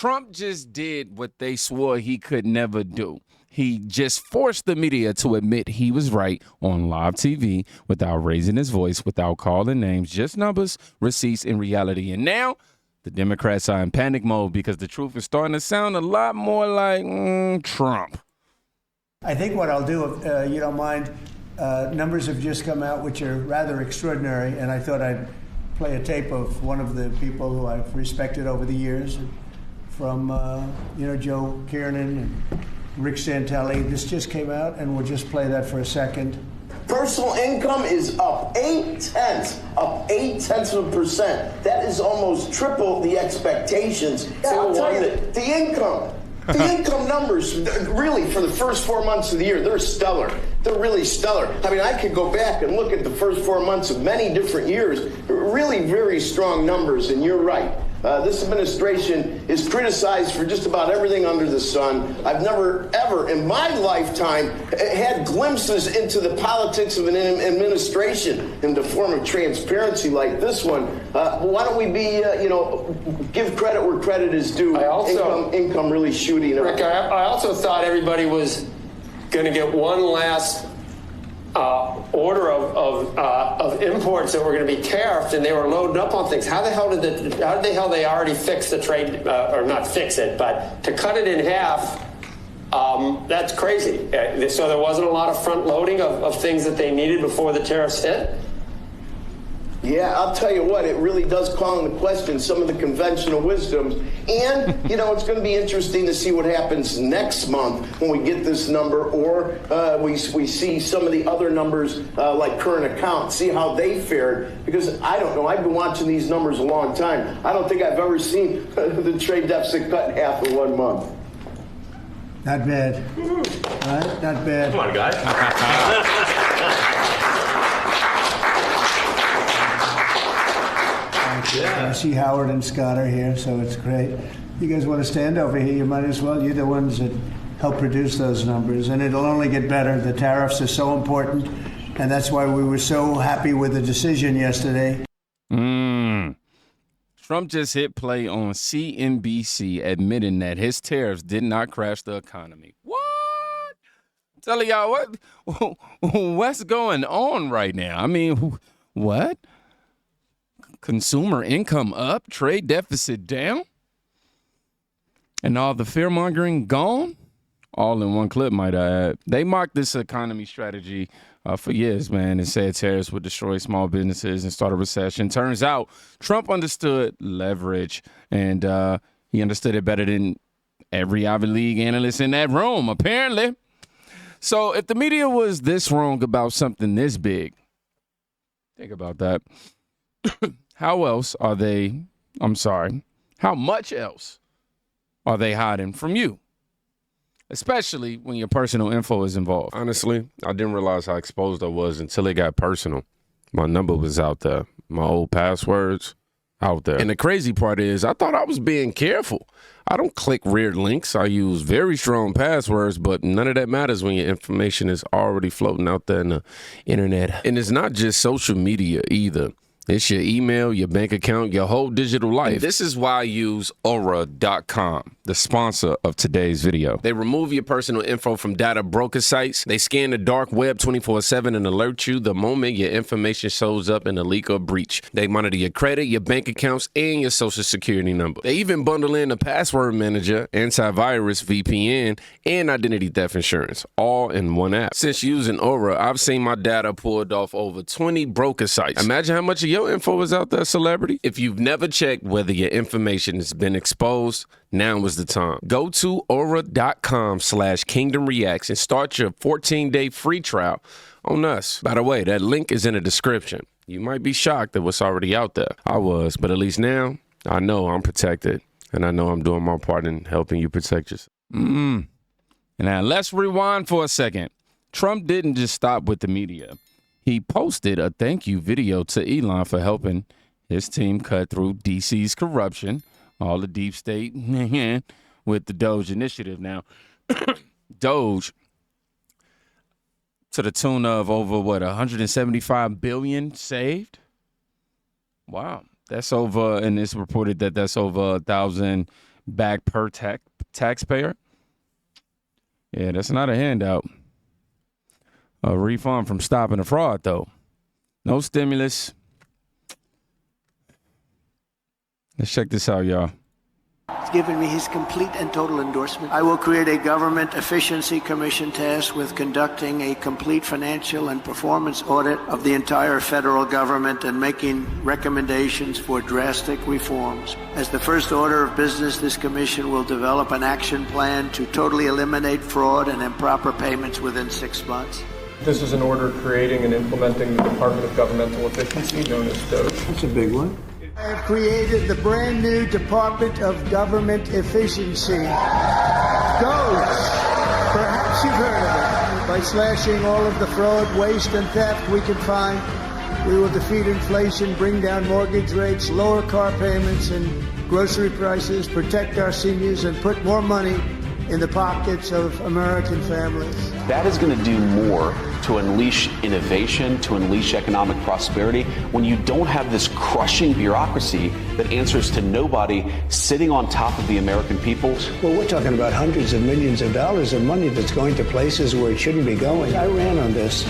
Trump just did what they swore he could never do. He just forced the media to admit he was right on live TV without raising his voice, without calling names, just numbers, receipts, and reality. And now the Democrats are in panic mode because the truth is starting to sound a lot more like Trump. I think what I'll do, if you don't mind, numbers have just come out which are rather extraordinary, and I thought I'd play a tape of one of the people who I've respected over the years, from Joe Kiernan and Rick Santelli. This just came out, and we'll just play that for a second. Personal income is up 0.8%. That is almost triple the expectations. Yeah, I'll tell you that the income numbers, really, for the first 4 months of the year, they're stellar. They're really stellar. I mean, I could go back and look at the first 4 months of many different years. Really very strong numbers, and you're right. This administration is criticized for just about everything under the sun. I've never, ever in my lifetime had glimpses into the politics of an administration in the form of transparency like this one. Why don't we be, give credit where credit is due? Income really shooting up. Rick, I also thought everybody was going to get one last order of imports that were going to be tariffed, and they were loading up on things. How the hell they already fix the trade, or not fix it, but to cut it in half? That's crazy. So there wasn't a lot of front loading of things that they needed before the tariffs hit. Yeah, I'll tell you what, it really does call into question some of the conventional wisdoms. And, it's going to be interesting to see what happens next month when we get this number, or we see some of the other numbers like current account, see how they fared. Because I don't know, I've been watching these numbers a long time. I don't think I've ever seen the trade deficit cut in half in 1 month. Not bad. Right? Not bad. Come on, guys. Yeah. I see Howard and Scott are here, so it's great. You guys want to stand over here? You might as well. You're the ones that help produce those numbers, and it'll only get better. The tariffs are so important, and that's why we were so happy with the decision yesterday. Trump just hit play on CNBC admitting that his tariffs did not crash the economy. What? I'm telling y'all, what's going on right now? I mean, what? Consumer income up, trade deficit down, and all the fear-mongering gone? All in one clip, might I add. They mocked this economy strategy for years, man, and said tariffs would destroy small businesses and start a recession. Turns out Trump understood leverage, and he understood it better than every Ivy League analyst in that room, apparently. So if the media was this wrong about something this big, think about that. How much else are they hiding from you? Especially when your personal info is involved. Honestly, I didn't realize how exposed I was until it got personal. My number was out there. My old passwords out there. And the crazy part is I thought I was being careful. I don't click weird links. I use very strong passwords, but none of that matters when your information is already floating out there in the internet. And it's not just social media either. It's your email, your bank account, your whole digital life. And this is why I use Aura.com, the sponsor of today's video. They remove your personal info from data broker sites. They scan the dark web 24/7 and alert you the moment your information shows up in a leak or breach. They monitor your credit, your bank accounts, and your social security number. They even bundle in a password manager, antivirus, VPN, and identity theft insurance, all in one app. Since using Aura, I've seen my data pulled off over 20 broker sites. Imagine how much of your info is out there, celebrity. If you've never checked whether your information has been exposed, now is the time. Go to aura.com/kingdomreacts and start your 14-day free trial on us. By the way, that link is in the description. You might be shocked at what's already out there. I was, but at least now I know I'm protected, and I know I'm doing my part in helping you protect yourself. And now let's rewind for a second. Trump didn't just stop with the media. He posted a thank you video to Elon for helping his team cut through DC's corruption, all the deep state with the DOGE initiative. Now, DOGE, to the tune of over, 175 billion saved? Wow. That's over, and it's reported that that's over 1,000 back per taxpayer. Yeah, that's not a handout. A refund from stopping the fraud, though. No stimulus. Let's check this out, y'all. He's given me his complete and total endorsement. I will create a government efficiency commission tasked with conducting a complete financial and performance audit of the entire federal government and making recommendations for drastic reforms. As the first order of business, this commission will develop an action plan to totally eliminate fraud and improper payments within 6 months. This is an order creating and implementing the Department of Governmental Efficiency, known as DOGE. That's a big one. I have created the brand new Department of Government Efficiency, DOGE. Perhaps you've heard of it. By slashing all of the fraud, waste, and theft we can find, we will defeat inflation, bring down mortgage rates, lower car payments and grocery prices, protect our seniors, and put more money in the pockets of American families. That is going to do more to unleash innovation, to unleash economic prosperity, when you don't have this crushing bureaucracy that answers to nobody sitting on top of the American people. Well, we're talking about hundreds of millions of dollars of money that's going to places where it shouldn't be going. I ran on this,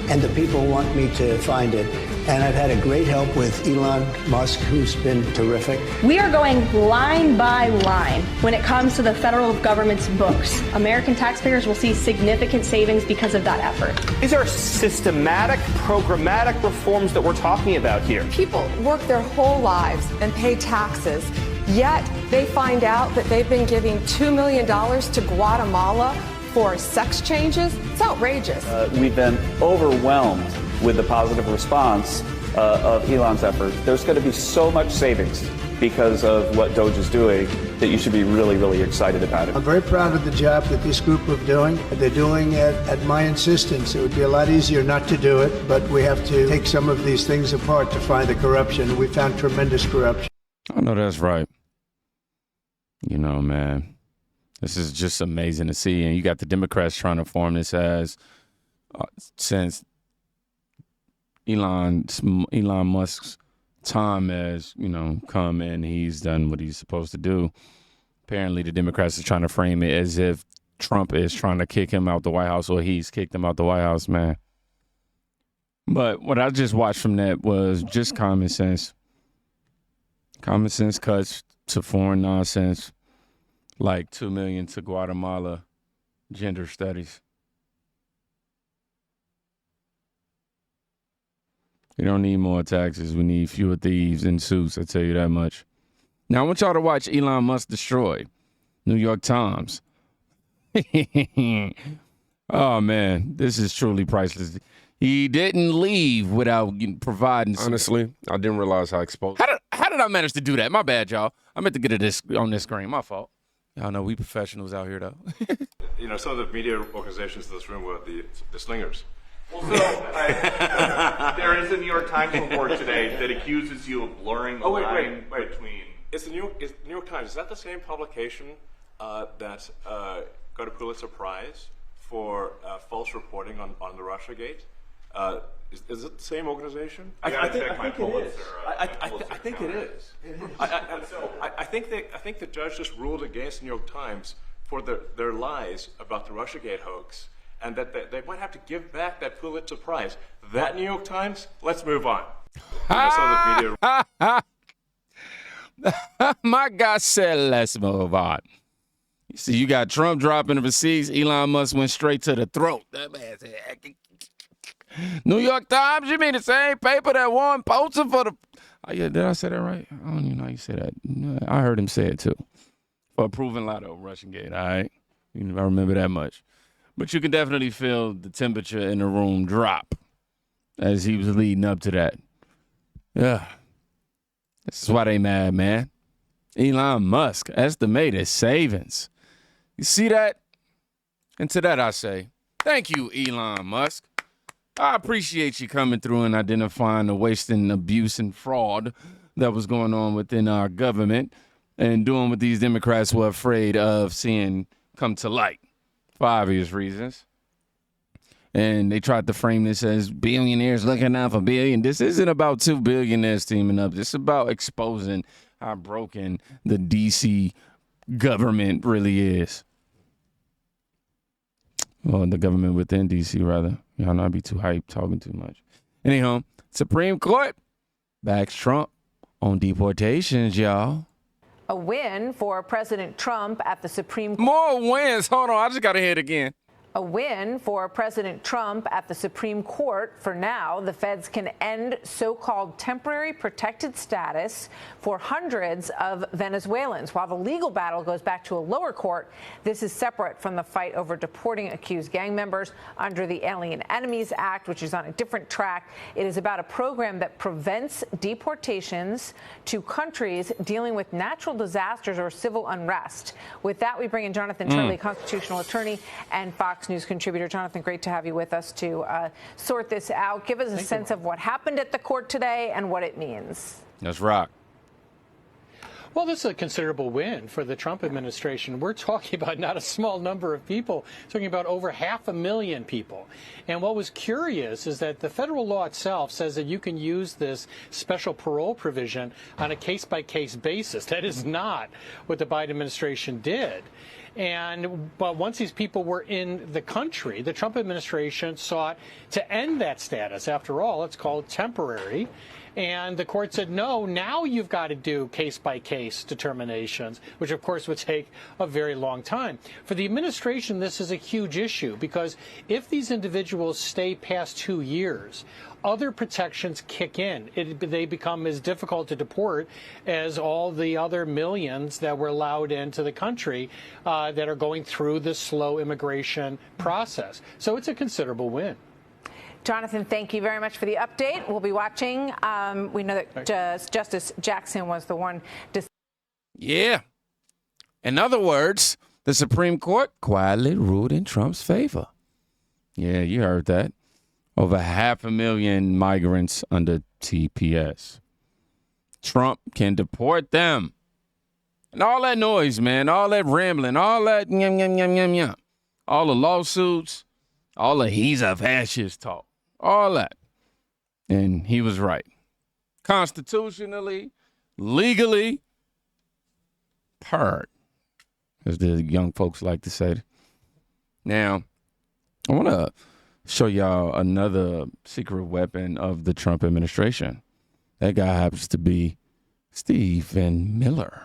and the people want me to find it. And I've had a great help with Elon Musk, who's been terrific. We are going line by line when it comes to the federal government's books. American taxpayers will see significant savings because of that effort. These are systematic, programmatic reforms that we're talking about here. People work their whole lives and pay taxes, yet they find out that they've been giving $2 million to Guatemala for sex changes. It's outrageous. We've been overwhelmed with the positive response of Elon's effort. There's going to be so much savings because of what DOGE is doing that you should be really, really excited about it. I'm very proud of the job that this group are doing. They're doing it at my insistence. It would be a lot easier not to do it, but we have to take some of these things apart to find the corruption. We found tremendous corruption. I know that's right. You know, man, this is just amazing to see. And you got the Democrats trying to form this as since Elon Musk's time has, come in. He's done what he's supposed to do. Apparently, the Democrats are trying to frame it as if Trump is trying to kick him out the White House, or he's kicked him out the White House, man. But what I just watched from that was just common sense. Common sense cuts to foreign nonsense, like $2 million to Guatemala gender studies. We don't need more taxes. We need fewer thieves in suits, I tell you that much. Now, I want y'all to watch Elon Musk destroy New York Times. Oh, man, this is truly priceless. He didn't leave without providing. Honestly, I didn't realize how exposed. How did I manage to do that? My bad, y'all. I meant to get it on this screen. My fault. Y'all know we professionals out here, though. Some of the media organizations in this room were the slingers. Well, there is a New York Times report today that accuses you of blurring the line between. It's the New York Times. Is that the same publication that got a Pulitzer Prize for false reporting on the Russiagate? Is it the same organization? I think it is. I think it is. I think the judge just ruled against the New York Times for their lies about the Russiagate hoax, and that they might have to give back that Pulitzer Prize. That New York Times. Let's move on. My guy said, "Let's move on." You see, you got Trump dropping the receipts. Elon Musk went straight to the throat. That man said, New York Times, you mean the same paper that won Pulitzer for the... Oh, yeah, did I say that right? I don't even know how you say that. I heard him say it, too. For approving Lotto, Russiagate, all right? I remember that much. But you can definitely feel the temperature in the room drop as he was leading up to that. Yeah. This is why they mad, man. Elon Musk estimated savings. You see that? And to that I say, thank you, Elon Musk. I appreciate you coming through and identifying the waste and abuse and fraud that was going on within our government and doing what these Democrats were afraid of seeing come to light for obvious reasons. And they tried to frame this as billionaires looking out for billion. This isn't about two billionaires teaming up. This is about exposing how broken the D.C. government really is. Well, the government within D.C., rather. Y'all not be too hyped, talking too much. Anyhow, Supreme Court backs Trump on deportations, y'all. A win for President Trump at the Supreme Court. More wins. Hold on, I just got to hear it again. A win for President Trump at the Supreme Court. For now, the feds can end so-called temporary protected status for hundreds of Venezuelans. While the legal battle goes back to a lower court, this is separate from the fight over deporting accused gang members under the Alien Enemies Act, which is on a different track. It is about a program that prevents deportations to countries dealing with natural disasters or civil unrest. With that, we bring in Jonathan Turley, constitutional attorney and Fox News contributor. Jonathan, great to have you with us to sort this out. Give us a sense of what happened at the court today and what it means. Let's rock. Well, this is a considerable win for the Trump administration. We're talking about not a small number of people, talking about over 500,000 people. And what was curious is that the federal law itself says that you can use this special parole provision on a case-by-case basis. That is not what the Biden administration did. But once these people were in the country, the Trump administration sought to end that status. After all, it's called temporary. And the court said, no, now you've got to do case-by-case determinations, which, of course, would take a very long time. For the administration, this is a huge issue because if these individuals stay past 2 years, other protections kick in. They become as difficult to deport as all the other millions that were allowed into the country that are going through the slow immigration process. So it's a considerable win. Jonathan, thank you very much for the update. We'll be watching. We know that Justice Jackson was the one. Yeah. In other words, the Supreme Court quietly ruled in Trump's favor. Yeah, you heard that. Over 500,000 migrants under TPS. Trump can deport them. And all that noise, man, all that rambling, all that yum, yum, yum, yum, yum. All the lawsuits, all the he's a fascist talk, all that. And he was right. Constitutionally, legally, purred, as the young folks like to say. Now, I want to show y'all another secret weapon of the Trump administration. That guy happens to be Stephen Miller.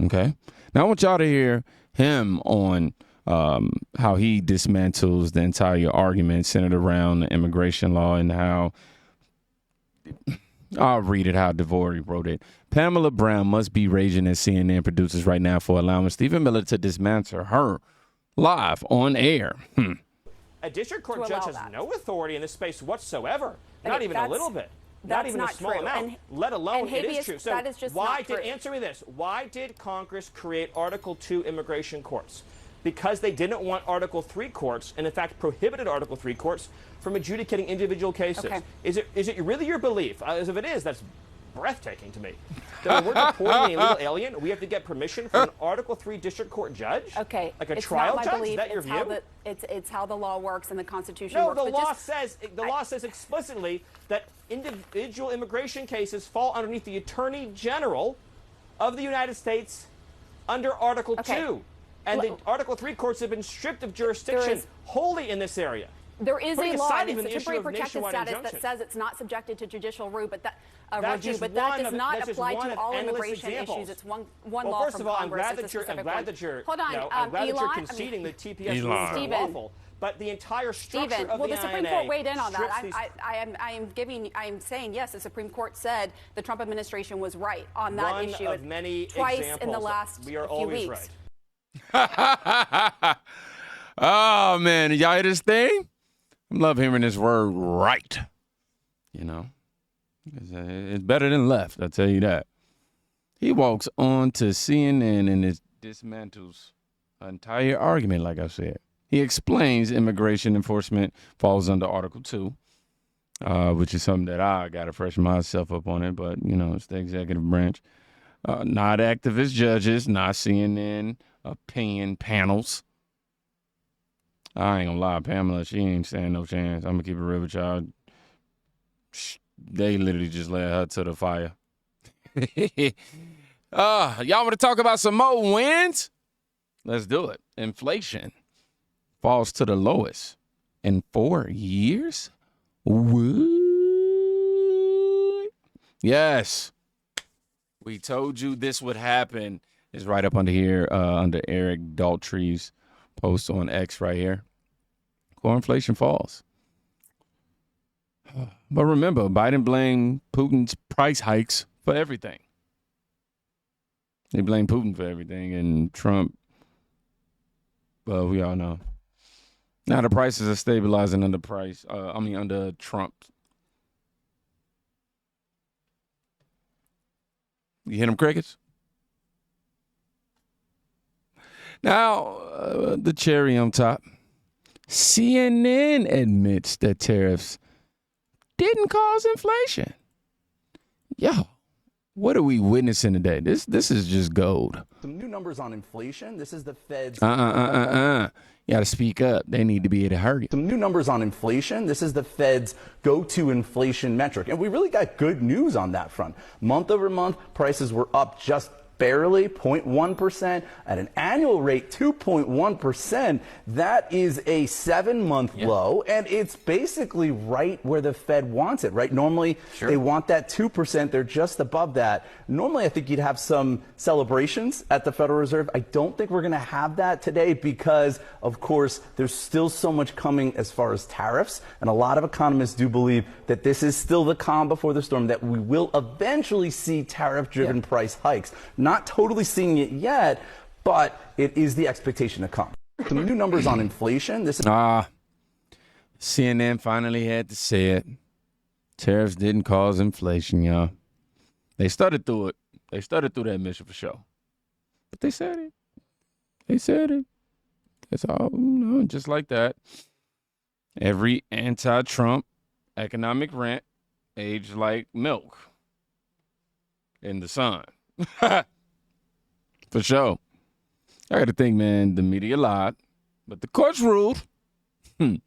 Okay? Now, I want y'all to hear him on how he dismantles the entire argument centered around the immigration law and how, I'll read it how DeVore wrote it. Pamela Brown must be raging at CNN producers right now for allowing Stephen Miller to dismantle her live on air. A district court judge has no authority in this space whatsoever, not even a little bit, not even a small amount, let alone it is true. So answer me this, why did Congress create Article 2 immigration courts? Because they didn't want Article 3 courts, and in fact prohibited Article 3 courts from adjudicating individual cases. Okay. Is it really your belief? As if it is, that's breathtaking to me. That when we're deporting an illegal alien, we have to get permission from an Article 3 district court judge? Okay. Like a trial judge? Belief. Is that your view? It's how the law works and the Constitution works. No, the law says explicitly that individual immigration cases fall underneath the Attorney General of the United States under Article 2. And the Article 3 courts have been stripped of jurisdiction wholly in this area. There is a law, it's a temporary protected status that says it's not subjected to judicial review, but that does not apply to all immigration issues. It's one law from Congress. I'm glad that you're conceding that TPS rules are lawful. But the entire structure of the Supreme Court weighed in on that. I am saying yes. The Supreme Court said the Trump administration was right on that issue. One of many twice examples. In the last we are few always weeks. Right. Oh man, y'all hear this thing? I love hearing this word right. You know, it's better than left, I'll tell you that. He walks on to CNN and it dismantles an entire argument, like I said. He explains immigration enforcement falls under Article 2, which is something that I got to freshen myself up on it, but, you know, it's the executive branch. Not activist judges, not CNN opinion panels. I ain't gonna lie, Pamela, she ain't stand no chance. I'm gonna keep it real with y'all. They literally just led her to the fire. Y'all want to talk about some more wins? Let's do it. Inflation falls to the lowest in 4 years. What? Yes. We told you this would happen. It's right up under here, under Eric Daltrey's post on X right here. Core inflation falls. But remember, Biden blamed Putin's price hikes for everything. They blame Putin for everything, and Trump, well, we all know. Now the prices are stabilizing under Trump. You hear them crickets? Now, the cherry on top. CNN admits that tariffs didn't cause inflation. Yo, what are we witnessing today? This is just gold. Some new numbers on inflation. This is the Fed's... You got to speak up. They need to be able to hurry. Some new numbers on inflation. This is the Fed's go-to inflation metric. And we really got good news on that front. Month over month, prices were up just barely 0.1%. At an annual rate, 2.1%. That is a 7-month low, and it's basically right where the Fed wants it, right? Normally, they want that 2%. They're just above that. Normally, I think you'd have some celebrations at the Federal Reserve. I don't think we're going to have that today because, of course, there's still so much coming as far as tariffs, and a lot of economists do believe that this is still the calm before the storm, that we will eventually see tariff-driven price hikes. Not totally seeing it yet, but it is the expectation to come. Some new numbers on inflation. This is CNN finally had to say it. Tariffs didn't cause inflation, y'all. They started through it. They started through that mission for sure. But they said it. They said it. It's all, just like that. Every anti-Trump economic rant aged like milk in the sun. For sure. I got to think, man, the media lied, but the courts ruled, and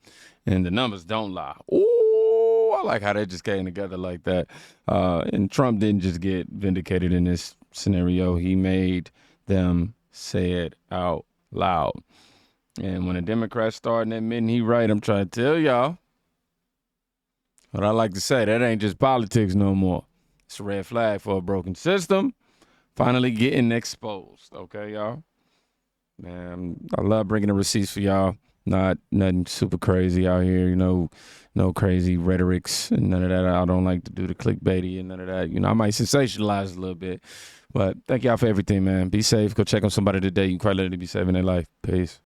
the numbers don't lie. Ooh, I like how they just came together like that. And Trump didn't just get vindicated in this scenario. He made them say it out loud. And when the Democrats start admitting he right, I'm trying to tell y'all what I like to say. That ain't just politics no more. It's a red flag for a broken system. Finally getting exposed, okay, y'all? Man, I love bringing the receipts for y'all. Not nothing super crazy out here, no crazy rhetorics and none of that. I don't like to do the clickbaity and none of that. I might sensationalize a little bit. But thank y'all for everything, man. Be safe. Go check on somebody today. You can quite literally be saving their life. Peace.